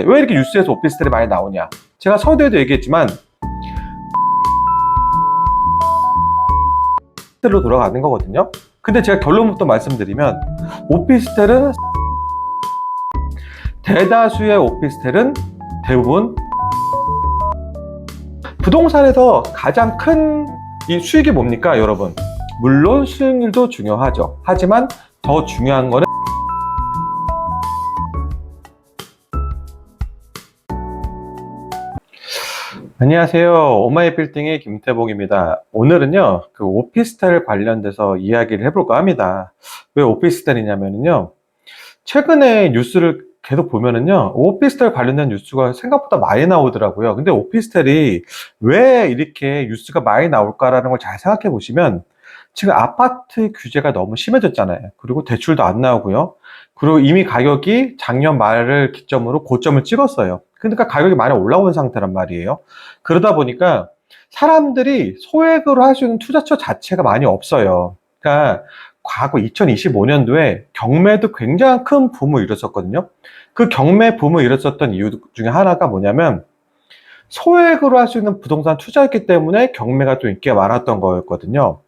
왜 이렇게 뉴스에서 오피스텔이 많이 나오냐? 제가 서두에도 얘기했지만 오피스텔로 돌아가는 거거든요. 근데 제가 결론부터 말씀드리면 오피스텔은 대다수의 오피스텔은 대부분 부동산에서 가장 큰 이 수익이 뭡니까, 여러분? 물론 수익률도 중요하죠. 하지만 더 중요한 거는 안녕하세요. 오마이 빌딩의 김태복입니다. 오늘은요, 그 오피스텔 관련돼서 이야기를 해볼까 합니다. 왜 오피스텔이냐면요, 최근에 뉴스를 계속 보면은요, 오피스텔 관련된 뉴스가 생각보다 많이 나오더라고요. 근데 오피스텔이 왜 이렇게 뉴스가 많이 나올까라는 걸 잘 생각해 보시면, 지금 아파트 규제가 너무 심해졌잖아요. 그리고 대출도 안 나오고요. 그리고 이미 가격이 작년 말을 기점으로 고점을 찍었어요. 그러니까 가격이 많이 올라온 상태란 말이에요. 그러다 보니까 사람들이 소액으로 할 수 있는 투자처 자체가 많이 없어요. 그러니까 과거 2025년도에 경매도 굉장히 큰 붐을 일었었거든요. 그 경매 붐을 일었었던 이유 중에 하나가 뭐냐면 소액으로 할 수 있는 부동산 투자였기 때문에 경매가 또 인기가 많았던 거였거든요.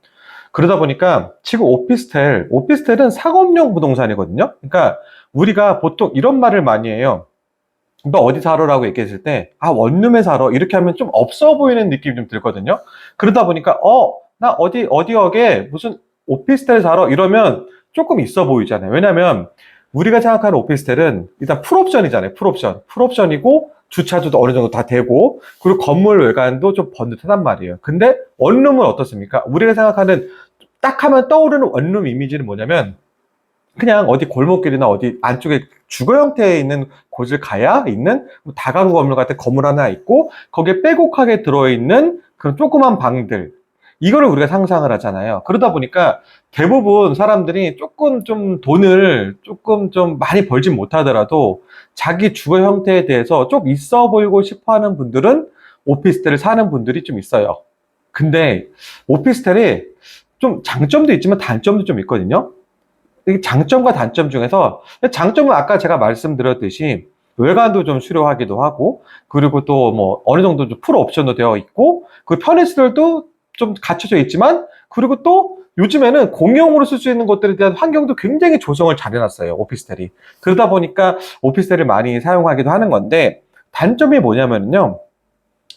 그러다 보니까 지금 오피스텔은 상업용 부동산이거든요. 그러니까 우리가 보통 이런 말을 많이 해요. 너 어디 살아라고 얘기했을 때, 아, 원룸에 살아. 이렇게 하면 좀 없어 보이는 느낌이 좀 들거든요. 그러다 보니까, 나 어디역에 무슨 오피스텔 살아. 이러면 조금 있어 보이잖아요. 왜냐면 우리가 생각하는 오피스텔은 일단 풀옵션이잖아요. 풀옵션이고, 주차도 어느 정도 다 되고, 그리고 건물 외관도 좀 번듯하단 말이에요. 근데 원룸은 어떻습니까? 우리가 생각하는 딱 하면 떠오르는 원룸 이미지는 뭐냐면, 그냥 어디 골목길이나 어디 안쪽에 주거 형태에 있는 곳을 가야 있는 뭐 다가구 건물 같은 건물 하나 있고 거기에 빼곡하게 들어있는 그런 조그만 방들, 이거를 우리가 상상을 하잖아요. 그러다 보니까 대부분 사람들이 조금 좀 돈을 조금 좀 많이 벌진 못하더라도 자기 주거 형태에 대해서 좀 있어 보이고 싶어 하는 분들은 오피스텔을 사는 분들이 좀 있어요. 근데 오피스텔이 좀 장점도 있지만 단점도 좀 있거든요. 이 장점과 단점 중에서 장점은 아까 제가 말씀드렸듯이 외관도 좀 수려하기도 하고, 그리고 또 뭐 어느 정도 좀 풀 옵션도 되어 있고, 그 편의시설도 좀 갖춰져 있지만, 그리고 또 요즘에는 공용으로 쓸 수 있는 것들에 대한 환경도 굉장히 조성을 잘 해놨어요, 오피스텔이. 그러다 보니까 오피스텔을 많이 사용하기도 하는 건데, 단점이 뭐냐면요,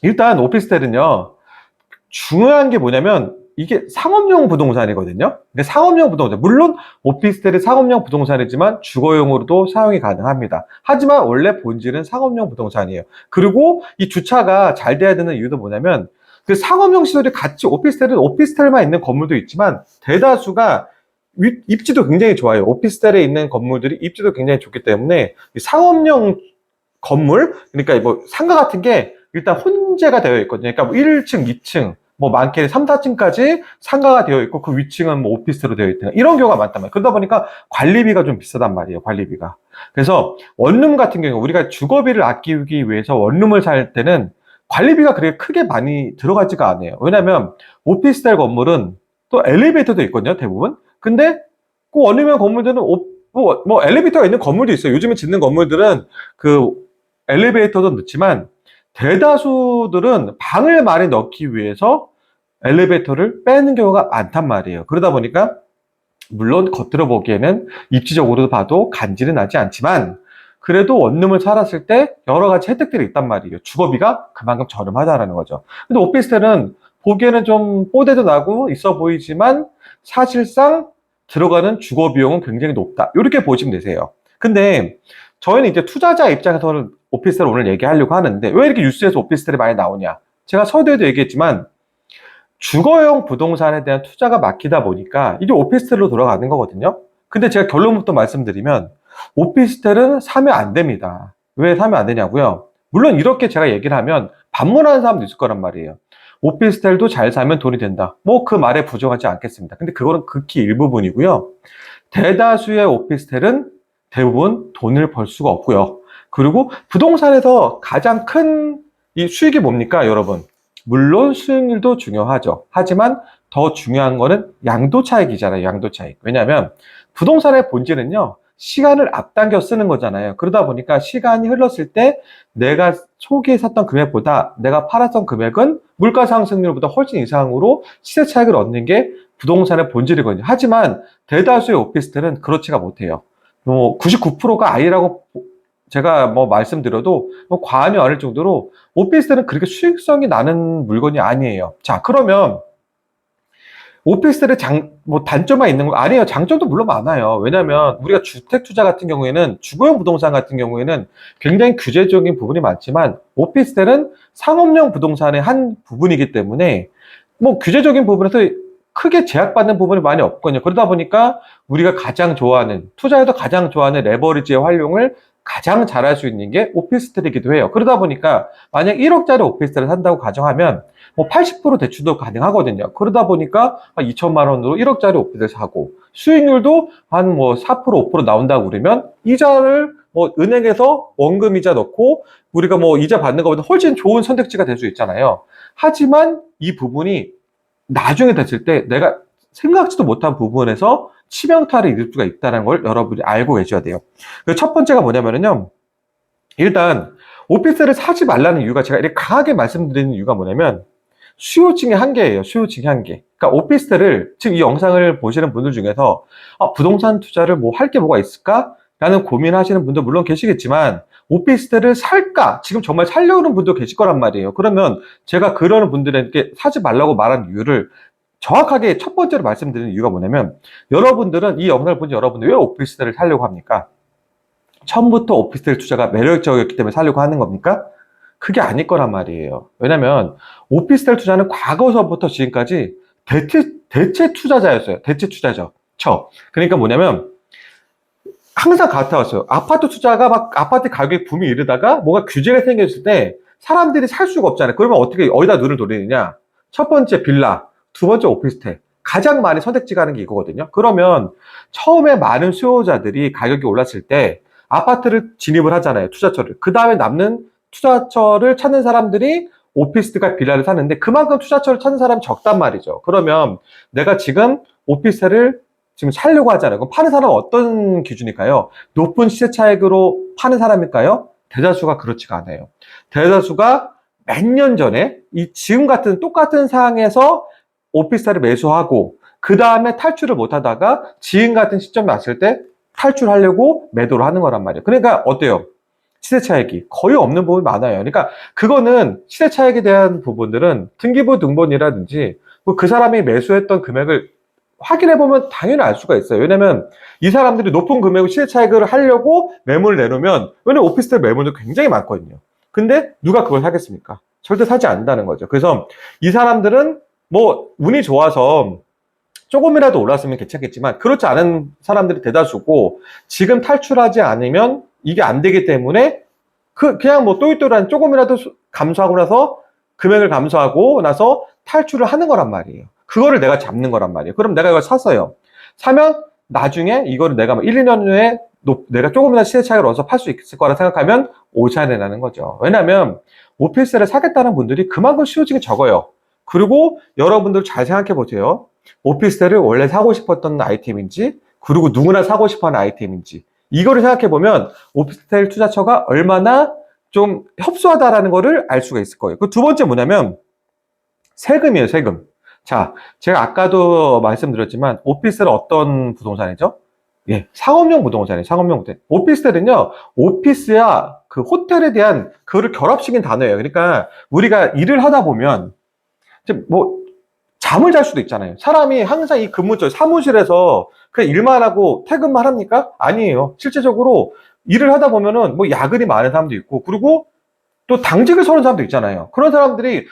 일단 오피스텔은요, 중요한 게 뭐냐면 이게 상업용 부동산이거든요. 근데 상업용 부동산, 물론 오피스텔이 상업용 부동산이지만 주거용으로도 사용이 가능합니다. 하지만 원래 본질은 상업용 부동산이에요. 그리고 이 주차가 잘 돼야 되는 이유도 뭐냐면 그 상업용 시설이 같이, 오피스텔은 오피스텔만 있는 건물도 있지만 대다수가 입지도 굉장히 좋아요. 오피스텔에 있는 건물들이 입지도 굉장히 좋기 때문에 상업용 건물, 그러니까 뭐 상가 같은 게 일단 혼재가 되어 있거든요. 그러니까 뭐 1층, 2층, 뭐 많게는 3, 4층까지 상가가 되어 있고 그 위층은 뭐 오피스로 되어 있다. 이런 경우가 많단 말이에요. 그러다 보니까 관리비가 좀 비싸단 말이에요. 관리비가. 그래서 원룸 같은 경우 우리가 주거비를 아끼기 위해서 원룸을 살 때는 관리비가 그렇게 크게 많이 들어가지가 않아요. 왜냐면 오피스텔 건물은 또 엘리베이터도 있거든요. 대부분. 근데 그 원룸형 건물들은 뭐 엘리베이터가 있는 건물도 있어요. 요즘에 짓는 건물들은 그 엘리베이터도 넣지만 대다수들은 방을 많이 넣기 위해서 엘리베이터를 빼는 경우가 많단 말이에요. 그러다 보니까 물론 겉으로 보기에는 입지적으로 봐도 간지는 나지 않지만 그래도 원룸을 살았을 때 여러 가지 혜택들이 있단 말이에요. 주거비가 그만큼 저렴하다라는 거죠. 근데 오피스텔은 보기에는 좀 뽀대도 나고 있어 보이지만 사실상 들어가는 주거 비용은 굉장히 높다. 이렇게 보시면 되세요. 근데 저희는 이제 투자자 입장에서는 오피스텔 오늘 얘기하려고 하는데 왜 이렇게 뉴스에서 오피스텔이 많이 나오냐? 제가 서두에도 얘기했지만 주거용 부동산에 대한 투자가 막히다 보니까 이게 오피스텔로 돌아가는 거거든요. 근데 제가 결론부터 말씀드리면 오피스텔은 사면 안 됩니다. 왜 사면 안 되냐고요? 물론 이렇게 제가 얘기를 하면 반문하는 사람도 있을 거란 말이에요. 오피스텔도 잘 사면 돈이 된다. 뭐 그 말에 부정하지 않겠습니다. 근데 그거는 극히 일부분이고요. 대다수의 오피스텔은 대부분 돈을 벌 수가 없고요. 그리고 부동산에서 가장 큰 이 수익이 뭡니까, 여러분? 물론 수익률도 중요하죠. 하지만 더 중요한 거는 양도 차익이잖아요. 양도 차익. 왜냐하면 부동산의 본질은요, 시간을 앞당겨 쓰는 거잖아요. 그러다 보니까 시간이 흘렀을 때 내가 초기에 샀던 금액보다 내가 팔았던 금액은 물가 상승률보다 훨씬 이상으로 시세 차익을 얻는 게 부동산의 본질이거든요. 하지만 대다수의 오피스텔은 그렇지가 못해요. 99%가 아니라고 제가 말씀드려도 과언이 아닐 정도로 오피스텔은 그렇게 수익성이 나는 물건이 아니에요. 자, 그러면 오피스텔의 단점만 있는 거 아니에요. 장점도 물론 많아요. 왜냐하면 우리가 주택 투자 같은 경우에는 주거용 부동산 같은 경우에는 굉장히 규제적인 부분이 많지만 오피스텔은 상업용 부동산의 한 부분이기 때문에 규제적인 부분에서 크게 제약받는 부분이 많이 없거든요. 그러다 보니까 우리가 가장 좋아하는, 투자에도 가장 좋아하는 레버리지의 활용을 가장 잘할 수 있는 게 오피스텔이기도 해요. 그러다 보니까 만약 1억짜리 오피스텔을 산다고 가정하면 80% 대출도 가능하거든요. 그러다 보니까 2천만 원으로 1억짜리 오피스텔 사고 수익률도 한 4%, 5% 나온다고 그러면 이자를 은행에서 원금이자 넣고 우리가 이자 받는 것보다 훨씬 좋은 선택지가 될 수 있잖아요. 하지만 이 부분이 나중에 됐을 때 내가 생각지도 못한 부분에서 치명타를 입을 수가 있다는 걸 여러분이 알고 계셔야 돼요. 그 첫 번째가 뭐냐면요. 일단 오피스텔을 사지 말라는 이유가 제가 이렇게 강하게 말씀드리는 이유가 뭐냐면 수요층의 한계예요. 수요층의 한계. 그러니까 오피스텔을 지금 이 영상을 보시는 분들 중에서 부동산 투자를 할 게 뭐가 있을까? 라는 고민하시는 분도 물론 계시겠지만 오피스텔을 살까? 지금 정말 살려는 분도 계실 거란 말이에요. 그러면 제가 그러는 분들에게 사지 말라고 말한 이유를 정확하게 첫 번째로 말씀드리는 이유가 뭐냐면 여러분들은 이 영상을 본 여러분들 왜 오피스텔을 살려고 합니까? 처음부터 오피스텔 투자가 매력적이었기 때문에 살려고 하는 겁니까? 그게 아닐 거란 말이에요. 왜냐면 오피스텔 투자는 과거서부터 지금까지 대체 투자자였어요. 대체 투자죠. 그러니까 뭐냐면 항상 같아왔어요. 아파트 투자가 아파트 가격이 붐이 이르다가 뭔가 규제가 생겼을 때 사람들이 살 수가 없잖아요. 그러면 어떻게 어디다 눈을 돌리느냐? 첫 번째 빌라, 두 번째 오피스텔. 가장 많이 선택지가 하는 게 이거거든요. 그러면 처음에 많은 수요자들이 가격이 올랐을 때 아파트를 진입을 하잖아요. 투자처를. 그 다음에 남는 투자처를 찾는 사람들이 오피스텔과 빌라를 사는데 그만큼 투자처를 찾는 사람이 적단 말이죠. 그러면 내가 지금 오피스텔을 지금 살려고 하잖아요. 그럼 파는 사람은 어떤 기준일까요? 높은 시세 차익으로 파는 사람일까요? 대다수가 그렇지가 않아요. 대다수가 몇 년 전에 지금 같은 똑같은 상황에서 오피스텔을 매수하고 그 다음에 탈출을 못하다가 지금 같은 시점이 왔을 때 탈출하려고 매도를 하는 거란 말이에요. 그러니까 어때요? 시세 차익이 거의 없는 부분이 많아요. 그러니까 그거는 시세 차익에 대한 부분들은 등기부 등본이라든지 그 사람이 매수했던 금액을 확인해보면 당연히 알 수가 있어요. 왜냐면 이 사람들이 높은 금액의 시세 차익을 하려고 매물을 내놓으면 왜냐면 오피스텔 매물도 굉장히 많거든요. 근데 누가 그걸 사겠습니까? 절대 사지 않는다는 거죠. 그래서 이 사람들은 운이 좋아서 조금이라도 올랐으면 괜찮겠지만 그렇지 않은 사람들이 대다수고 지금 탈출하지 않으면 이게 안 되기 때문에 그냥 또이또이한 조금이라도 감소하고 나서 금액을 감소하고 나서 탈출을 하는 거란 말이에요. 그거를 내가 잡는 거란 말이에요. 그럼 내가 이걸 샀어요. 사면 나중에 이거를 내가 1, 2년 후에 내가 조금이라도 시세 차익을 얻어서 팔 수 있을 거라 생각하면 오산이라는 거죠. 왜냐하면 오피스텔을 사겠다는 분들이 그만큼 수요층이 적어요. 그리고 여러분들 잘 생각해 보세요. 오피스텔을 원래 사고 싶었던 아이템인지 그리고 누구나 사고 싶어하는 아이템인지 이거를 생각해 보면 오피스텔 투자처가 얼마나 좀 협소하다라는 거를 알 수가 있을 거예요. 그 두 번째 뭐냐면 세금이에요. 세금. 자, 제가 아까도 말씀드렸지만 오피스텔은 어떤 부동산이죠? 예, 상업용 부동산이에요. 상업용 부동산. 오피스텔은요, 오피스야 그 호텔에 대한 그거를 결합시킨 단어예요. 그러니까 우리가 일을 하다 보면 이제 잠을 잘 수도 있잖아요. 사람이 항상 이 근무처 사무실에서 그냥 일만 하고 퇴근만 합니까? 아니에요. 실제적으로 일을 하다 보면은 야근이 많은 사람도 있고 그리고 또 당직을 서는 사람도 있잖아요. 그런 사람들이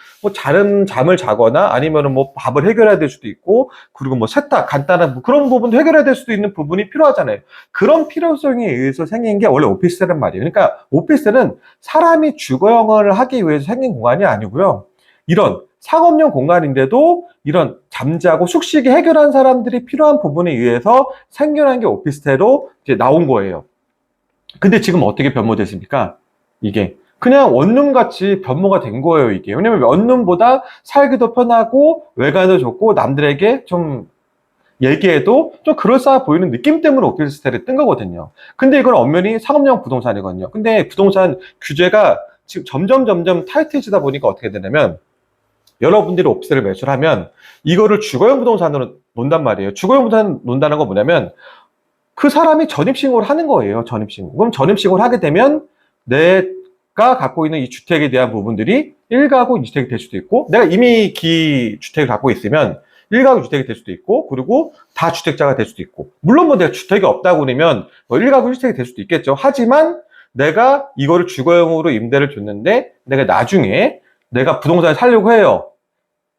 잠을 자거나 아니면은 밥을 해결해야 될 수도 있고 그리고 세탁 간단한 그런 부분도 해결해야 될 수도 있는 부분이 필요하잖아요. 그런 필요성에 의해서 생긴 게 원래 오피스텔은 말이에요. 그러니까 오피스텔은 사람이 주거영어를 하기 위해서 생긴 공간이 아니고요. 이런 상업용 공간인데도 이런 잠자고 숙식이 해결한 사람들이 필요한 부분에 의해서 생겨난 게 오피스텔로 이제 나온 거예요. 근데 지금 어떻게 변모됐습니까? 이게 그냥 원룸같이 변모가 된 거예요, 이게. 왜냐면 원룸보다 살기도 편하고 외관도 좋고 남들에게 좀 얘기해도 좀 그럴싸해 보이는 느낌 때문에 오피스텔이 뜬 거거든요. 근데 이건 엄연히 상업용 부동산이거든요. 근데 부동산 규제가 지금 점점 타이트해지다 보니까 어떻게 되냐면, 여러분들이 오피스텔을 매수를 하면 이거를 주거용 부동산으로 논단 말이에요. 주거용 부동산 논다는 건 뭐냐면, 그 사람이 전입신고를 하는 거예요. 전입신고. 그럼 전입신고를 하게 되면 내가 갖고 있는 이 주택에 대한 부분들이 1가구 주택이 될 수도 있고, 내가 이미 기주택을 갖고 있으면 1가구 주택이 될 수도 있고, 그리고 다주택자가 될 수도 있고, 물론 뭐 내가 주택이 없다고 그러면 뭐 1가구 주택이 될 수도 있겠죠. 하지만 내가 이거를 주거용으로 임대를 줬는데 내가 나중에 내가 부동산을 살려고 해요.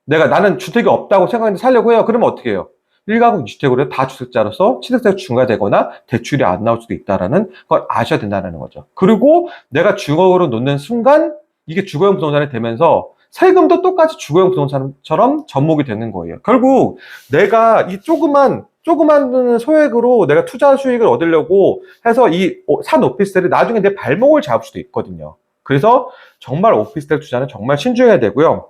나는 주택이 없다고 생각했는데 살려고 해요. 그러면 어떻게 해요? 1가구 2주택으로 다주택자로서 취득세가 중과되거나 대출이 안 나올 수도 있다는 걸 아셔야 된다는 거죠. 그리고 내가 주거로 놓는 순간 이게 주거용 부동산이 되면서 세금도 똑같이 주거용 부동산처럼 접목이 되는 거예요. 결국 내가 이 조그만 소액으로 내가 투자 수익을 얻으려고 해서 이 산 오피스텔이 나중에 내 발목을 잡을 수도 있거든요. 그래서 정말 오피스텔 투자는 정말 신중해야 되고요.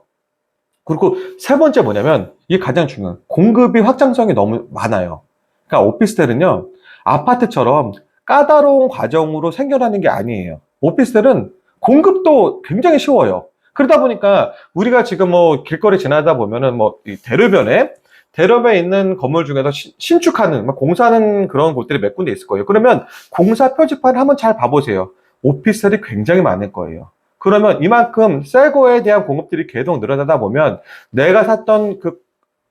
그리고 세 번째 뭐냐면, 이게 가장 중요한, 공급이 확장성이 너무 많아요. 그러니까 오피스텔은요, 아파트처럼 까다로운 과정으로 생겨나는 게 아니에요. 오피스텔은 공급도 굉장히 쉬워요. 그러다 보니까 우리가 지금 뭐 길거리 지나다 보면은 뭐 이 대로변에 있는 건물 중에서 신축하는, 공사하는 그런 곳들이 몇 군데 있을 거예요. 그러면 공사 표지판을 한번 잘 봐보세요. 오피스텔이 굉장히 많을 거예요. 그러면 이만큼 새 거에 대한 공급들이 계속 늘어나다 보면 내가 샀던 그,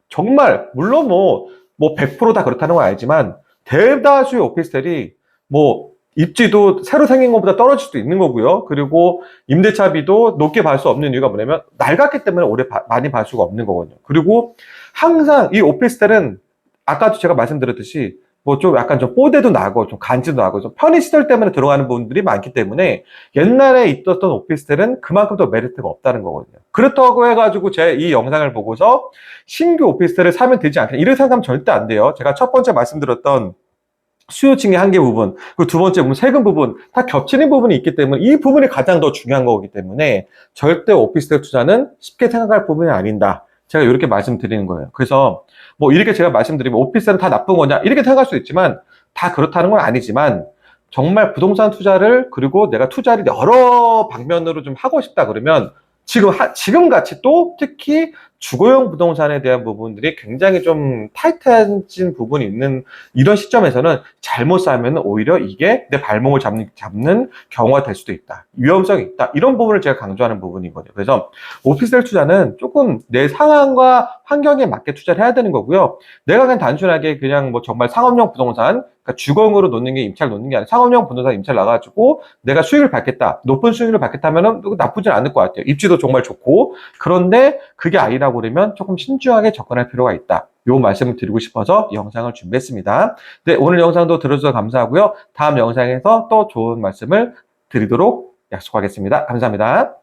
정말 물론 뭐 100%다 그렇다는 건 알지만, 대다수의 오피스텔이 뭐 입지도 새로 생긴 것보다 떨어질 수도 있는 거고요. 그리고 임대차비도 높게 받을 수 없는 이유가 뭐냐면 낡았기 때문에 많이 받을 수가 없는 거거든요. 그리고 항상 이 오피스텔은 아까도 제가 말씀드렸듯이 뭐 좀 약간 좀 뽀대도 나고 좀 간지도 나고 좀 편의시설 때문에 들어가는 부분들이 많기 때문에 옛날에 있었던 오피스텔은 그만큼 더 메리트가 없다는 거거든요. 그렇다고 해가지고 제 이 영상을 보고서 신규 오피스텔을 사면 되지 않겠냐, 이런 생각하면 절대 안 돼요. 제가 첫 번째 말씀드렸던 수요층의 한계 부분, 그리고 두 번째 부분 세금 부분 다 겹치는 부분이 있기 때문에 이 부분이 가장 더 중요한 거기 때문에 절대 오피스텔 투자는 쉽게 생각할 부분이 아닌다. 제가 이렇게 말씀드리는 거예요. 그래서 뭐 이렇게 제가 말씀드리면 오피스텔은 다 나쁜 거냐 이렇게 생각할 수 있지만, 다 그렇다는 건 아니지만, 정말 부동산 투자를, 그리고 내가 투자를 여러 방면으로 좀 하고 싶다 그러면 지금 같이 또 특히 주거용 부동산에 대한 부분들이 굉장히 좀 타이트해진 부분이 있는 이런 시점에서는 잘못 사면 오히려 이게 내 발목을 잡는 경우가 될 수도 있다. 위험성이 있다. 이런 부분을 제가 강조하는 부분이거든요. 그래서 오피스텔 투자는 조금 내 상황과 환경에 맞게 투자를 해야 되는 거고요. 내가 그냥 단순하게 그냥 뭐 정말 상업용 부동산, 그러니까 주거용으로 놓는 게 임차를 놓는 게 아니라 상업용 부동산 임차를 나가지고 내가 수익을 받겠다, 높은 수익을 받겠다면은 나쁘진 않을 것 같아요. 입지도 정말 좋고. 그런데 그게 아니라고 그러면 조금 신중하게 접근할 필요가 있다. 요 말씀을 드리고 싶어서 이 영상을 준비했습니다. 네, 오늘 영상도 들어주셔서 감사하고요. 다음 영상에서 또 좋은 말씀을 드리도록 약속하겠습니다. 감사합니다.